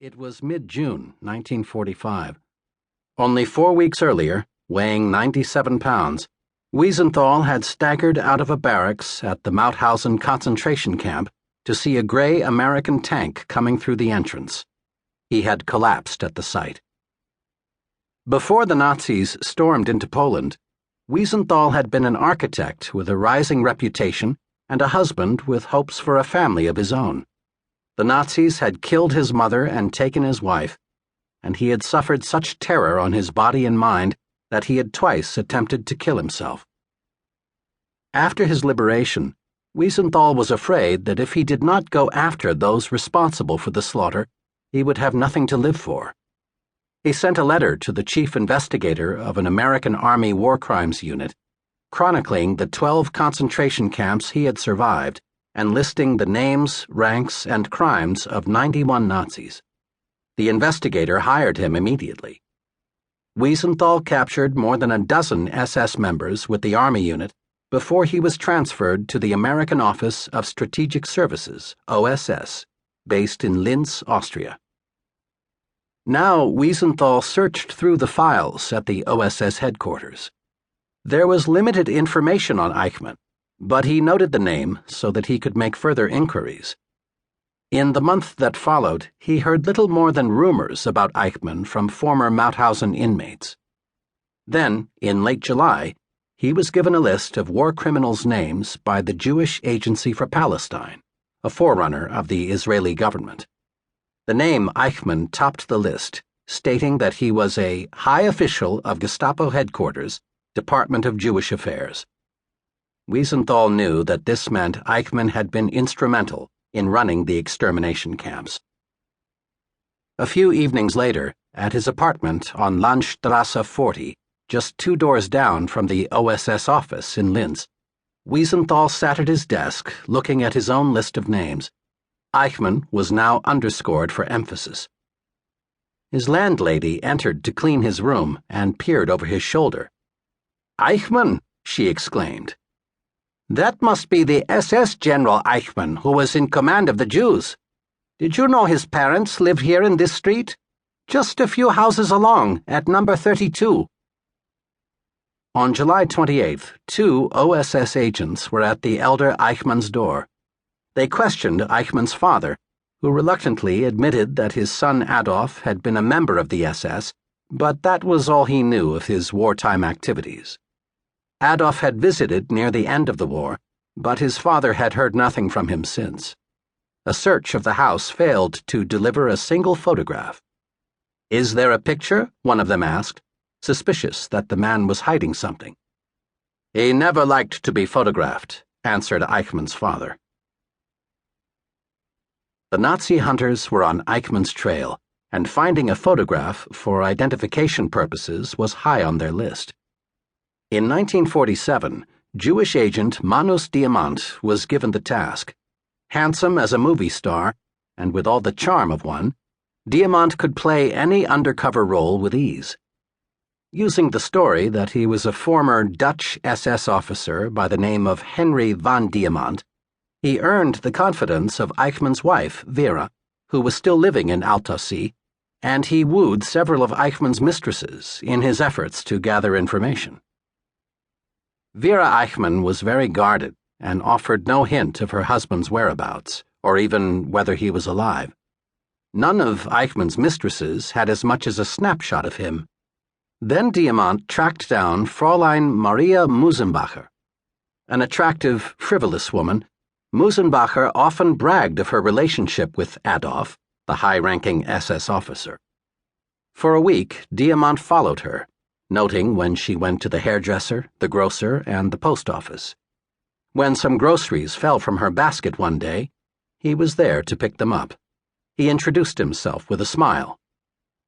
It was mid-June, 1945. Only 4 weeks earlier, weighing 97 pounds, Wiesenthal had staggered out of a barracks at the Mauthausen concentration camp to see a gray American tank coming through the entrance. He had collapsed at the sight. Before the Nazis stormed into Poland, Wiesenthal had been an architect with a rising reputation and a husband with hopes for a family of his own. The Nazis had killed his mother and taken his wife, and he had suffered such terror on his body and mind that he had twice attempted to kill himself. After his liberation, Wiesenthal was afraid that if he did not go after those responsible for the slaughter, he would have nothing to live for. He sent a letter to the chief investigator of an American Army War Crimes Unit, chronicling the 12 concentration camps he had survived and listing the names, ranks, and crimes of 91 Nazis. The investigator hired him immediately. Wiesenthal captured more than a dozen SS members with the Army unit before he was transferred to the American Office of Strategic Services, OSS, based in Linz, Austria. Now Wiesenthal searched through the files at the OSS headquarters. There was limited information on Eichmann, but he noted the name so that he could make further inquiries. In the month that followed, he heard little more than rumors about Eichmann from former Mauthausen inmates. Then, in late July, he was given a list of war criminals' names by the Jewish Agency for Palestine, a forerunner of the Israeli government. The name Eichmann topped the list, stating that he was a high official of Gestapo headquarters, Department of Jewish Affairs. Wiesenthal knew that this meant Eichmann had been instrumental in running the extermination camps. A few evenings later, at his apartment on Landstrasse 40, just 2 doors down from the OSS office in Linz, Wiesenthal sat at his desk looking at his own list of names. Eichmann was now underscored for emphasis. His landlady entered to clean his room and peered over his shoulder. "Eichmann!" she exclaimed. "That must be the SS General Eichmann who was in command of the Jews. Did you know his parents live here in this street? Just a few houses along, at number 32. On July 28th, 2 OSS agents were at the elder Eichmann's door. They questioned Eichmann's father, who reluctantly admitted that his son Adolf had been a member of the SS, but that was all he knew of his wartime activities. Adolf had visited near the end of the war, but his father had heard nothing from him since. A search of the house failed to deliver a single photograph. "Is there a picture?" one of them asked, suspicious that the man was hiding something. "He never liked to be photographed," answered Eichmann's father. The Nazi hunters were on Eichmann's trail, and finding a photograph for identification purposes was high on their list. In 1947, Jewish agent Manus Diamant was given the task. Handsome as a movie star, and with all the charm of one, Diamant could play any undercover role with ease. Using the story that he was a former Dutch SS officer by the name of Henry van Diamant, he earned the confidence of Eichmann's wife, Vera, who was still living in Altaussee, and he wooed several of Eichmann's mistresses in his efforts to gather information. Vera Eichmann was very guarded and offered no hint of her husband's whereabouts, or even whether he was alive. None of Eichmann's mistresses had as much as a snapshot of him. Then Diamant tracked down Fräulein Maria Musenbacher. An attractive, frivolous woman, Musenbacher often bragged of her relationship with Adolf, the high-ranking SS officer. For a week, Diamant followed her, noting when she went to the hairdresser, the grocer, and the post office. When some groceries fell from her basket one day, he was there to pick them up. He introduced himself with a smile.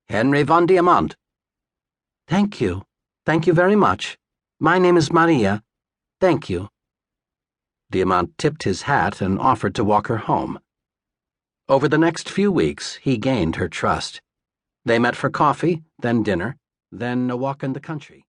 "Henry van Diamant." "Thank you. Thank you very much. My name is Maria. Thank you." Diamant tipped his hat and offered to walk her home. Over the next few weeks, he gained her trust. They met for coffee, then dinner, then a walk in the country.